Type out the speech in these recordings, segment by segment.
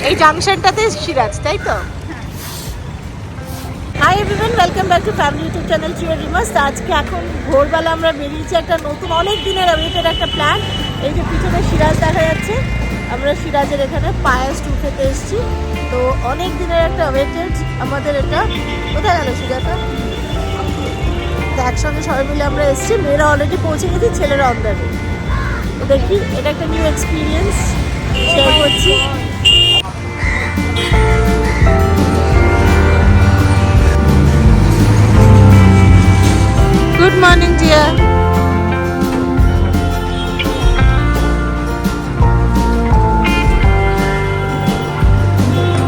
এই জাংশনটাতে সিরাজ, তাই তো? Hi everyone, welcome back to family YouTube channel Trio Rimas. আজকে এখন ভোরবেলা আমরা বেরিয়েছি একটা নতুন অনেক দিনের ওয়েটের একটা প্ল্যান। এই যে পিছনে সিরাজ দেখা যাচ্ছে, আমরা সিরাজের এখানে পায়েস টু খেতে এসেছি। তো অনেক দিনের একটা ওয়েটেড আমাদের এটা। কোথায় গেল সিরাজটা? তো একসঙ্গে সবাই মিলে আমরা এসেছি, মেয়েরা অলরেডি পৌঁছে গেছি, ছেলেরা অন দ্য ওয়ে। তো দেখি, এটা একটা নিউ এক্সপিরিয়েন্স শেয়ার করছি। Good morning, dear.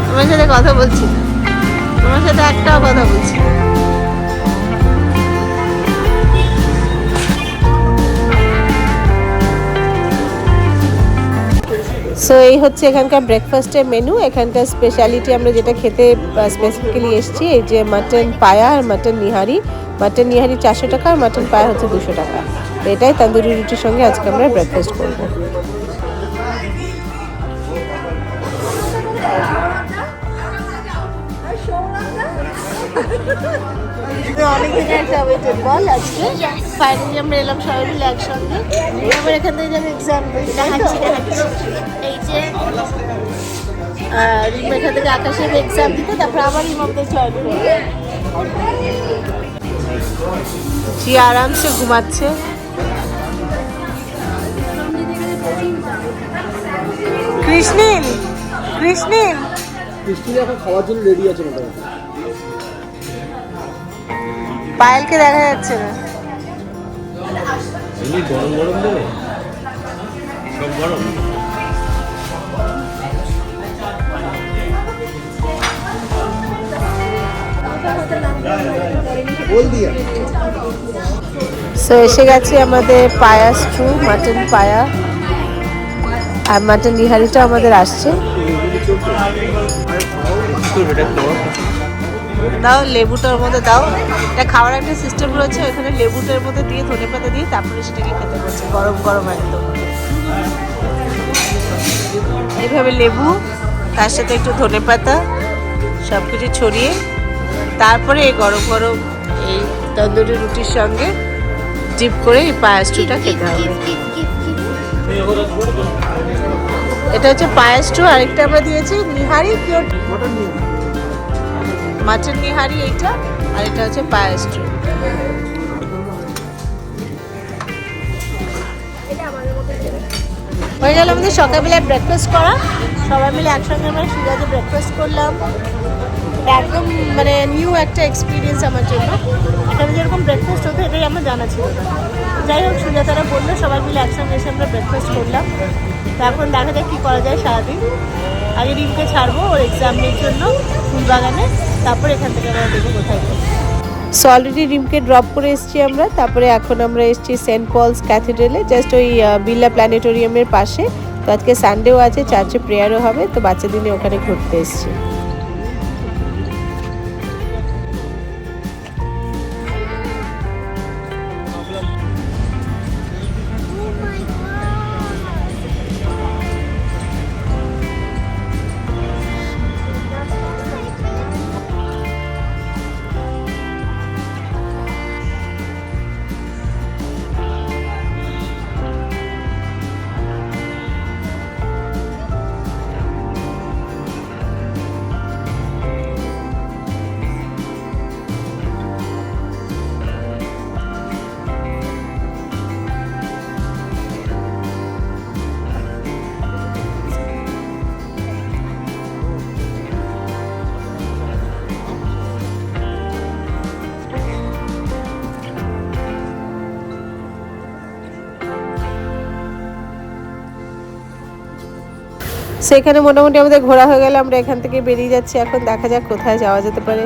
তোমার সাথে কথা বলছি, তোমার সাথে একটাও কথা বলছি। সো এই হচ্ছে এখানকার ব্রেকফাস্টের মেনু। এখানকার স্পেশালিটি আমরা যেটা খেতে স্পেসিফিক্যালি এসেছি, এই যে মাটন পায়া আর মাটন নিহারি। মাটন নিহারি 400 টাকা আর মাটন পায়া হচ্ছে 200 টাকা। তো এটাই তন্দুরি রুটির সঙ্গে আজকে আমরা ব্রেকফাস্ট করবো। অনেকদিনের একটা ওয়েটেড বল আজকে ফাইনালি আমরা এলাম সবাই মিলে একসঙ্গে। এবার এখান থেকে যাবে এক্সাম, এই যে রিম এখান থেকে আকাশের এক্সাম দিতে, তারপর আবার ইমামদের জয়েন করবে। জি আরামসে ঘুমাচ্ছে। কৃষ্ণিন কৃষ্ণিন কৃষ্ণিন এখন খাওয়ার জন্য রেডি আছে মোটামুটি। পায়েলকে দেখা যাচ্ছে না। গরম গরম দেবে, সব গরম। সো এসে গেছে আমাদের পায়া স্টু, মাটন পায়া আর মাটন নিহারিটা আমাদের আসছে। দাও লেবুটার মধ্যে দাও, এটা খাওয়ার একটা সিস্টেম রয়েছে, ওখানে লেবুটার মধ্যে দিয়ে ধনেপাতা দিয়ে তারপরে সেটাকে খেতে বলছে গরম গরম একদম। এইভাবে লেবু, তার সাথে একটু ধনেপাতা সব কিছু ছড়িয়ে তারপরে এই গরম গরম এই তন্দুরি রুটির সঙ্গে ডিপ করে এই পায়াসটুটা খেতে হবে। এটা হচ্ছে পায়াসটু, আরেকটা আমরা দিয়েছি নিহারি পিওর মাটন নিহারি, এইটা আর এটা হচ্ছে পায়াসটু। হয়ে গেল আমাদের সকালবেলায় ব্রেকফাস্ট করা। সবাই মিলে একসঙ্গে আমরা সিরাজে ব্রেকফাস্ট করলাম। একদম মানে নিউ একটা এক্সপিরিয়েন্স আমার জন্য। এখানে যেরকম ব্রেকফাস্ট হতো এটাই আমার জানা ছিল না। যাই হোক, সুজাতারা বললো সবাই মিলে একসঙ্গে এসে আমরা ব্রেকফাস্ট করলাম। তো এখন দেখা যাক কী করা যায় সারাদিন। আগে রিমকে ছাড়বো ওর এক্সামের জন্য ফুলবাগানে, তারপর এখান থেকে আমরা দেখবো কোথায় যাবো। সো অলরেডি রিমকে ড্রপ করে এসেছি আমরা। তারপরে এখন আমরা এসেছি সেন্ট পলস ক্যাথিড্রালে, জাস্ট ওই বিড়লা প্ল্যানেটোরিয়ামের পাশে। তো আজকে সানডেও আছে, চার্চে প্রেয়ারও হবে, তো বাচ্চাদের নিয়ে ওখানে ঘুরতে এসেছি। সেখানে মোটামুটি আমাদের ঘোরা হয়ে গেল, আমরা এখান থেকে বেরিয়ে যাচ্ছি। এখন দেখা যাক কোথায় যাওয়া যেতে পারে।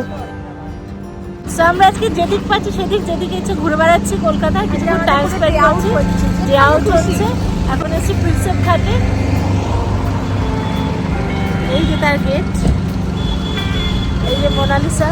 আমরা আজকে যেদিক পাচ্ছি সেদিক, যেদিকে ইচ্ছে ঘুরে বেড়াচ্ছি কলকাতায়, কিছু টাইম স্পেন্ড করছি। যে আউট হচ্ছে, এখন এসেছি প্রিন্সেপ ঘাটে। এই যে তার গেট, এই যে মোনালিসা।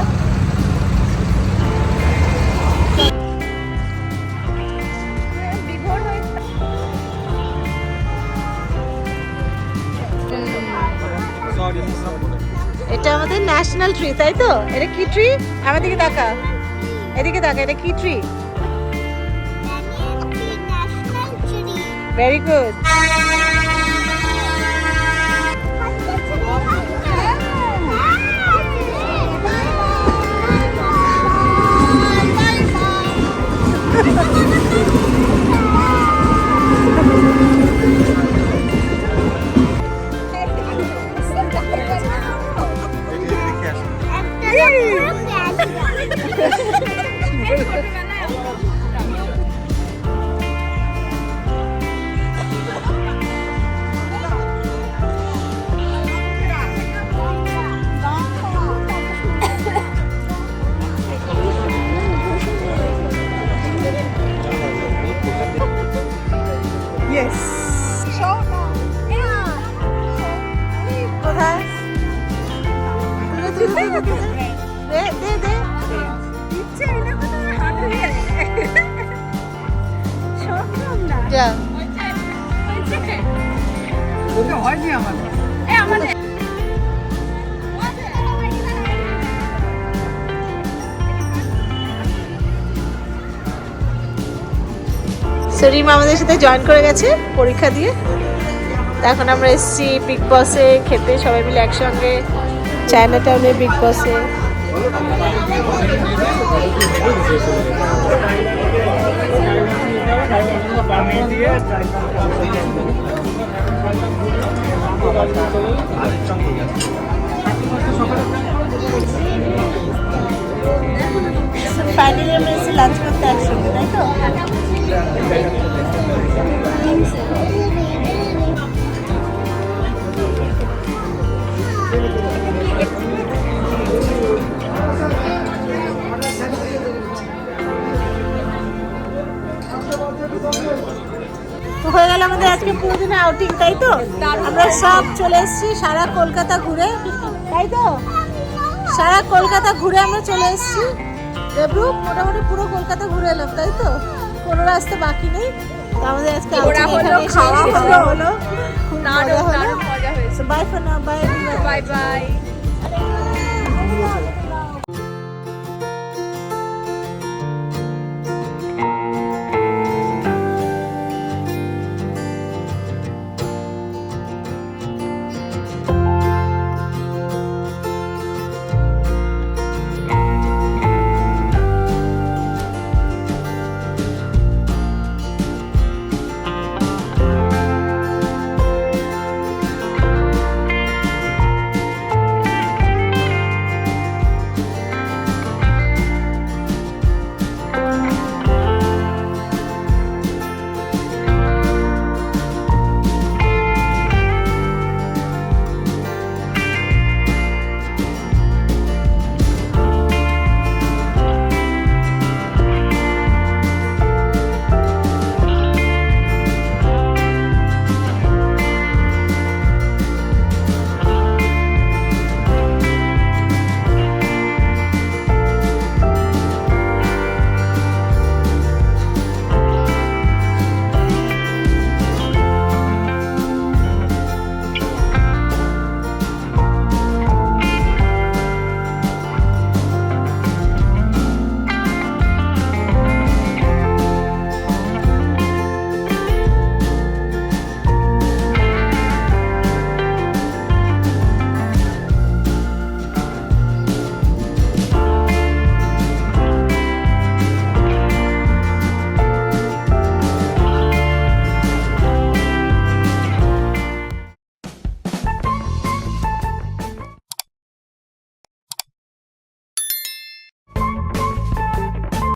এটা আমাদের ন্যাশনাল ট্রি, তাই তো? এটা কি ট্রি? আমার দিকে তাকা, এদিকে তাকা, এটা কি ট্রি? Very good. Yes. কোথায়? দে দে দে। যা। সরিম আমাদের সাথে জয়েন করে গেছে পরীক্ষা দিয়ে। তো এখন আমরা এসেছি বিগ বসে খেতে, সবাই মিলে একসঙ্গে চায়না টাউনে বিগ বসে। ফাইনালি আমরা এসেছি লাঞ্চ করতে একসঙ্গে, তাই তো? হয়ে গেল আমাদের আজকে পুরো দিনে আউটিং, তাই তো? আমরা সব চলে এসেছি সারা কলকাতা ঘুরে, তাই তো? সারা কলকাতা ঘুরে আমরা চলে এসেছি। দেবরু মোটামুটি পুরো কলকাতা ঘুরে এলাম, তাই তো? কোনো রাস্তা বাকি নেই। তো আমাদের আজকে ঘোরা হলো, খাওয়া হলো, খুব দারুণ মজা হলো। মজা হয়েছে। Bye for now, bye bye by.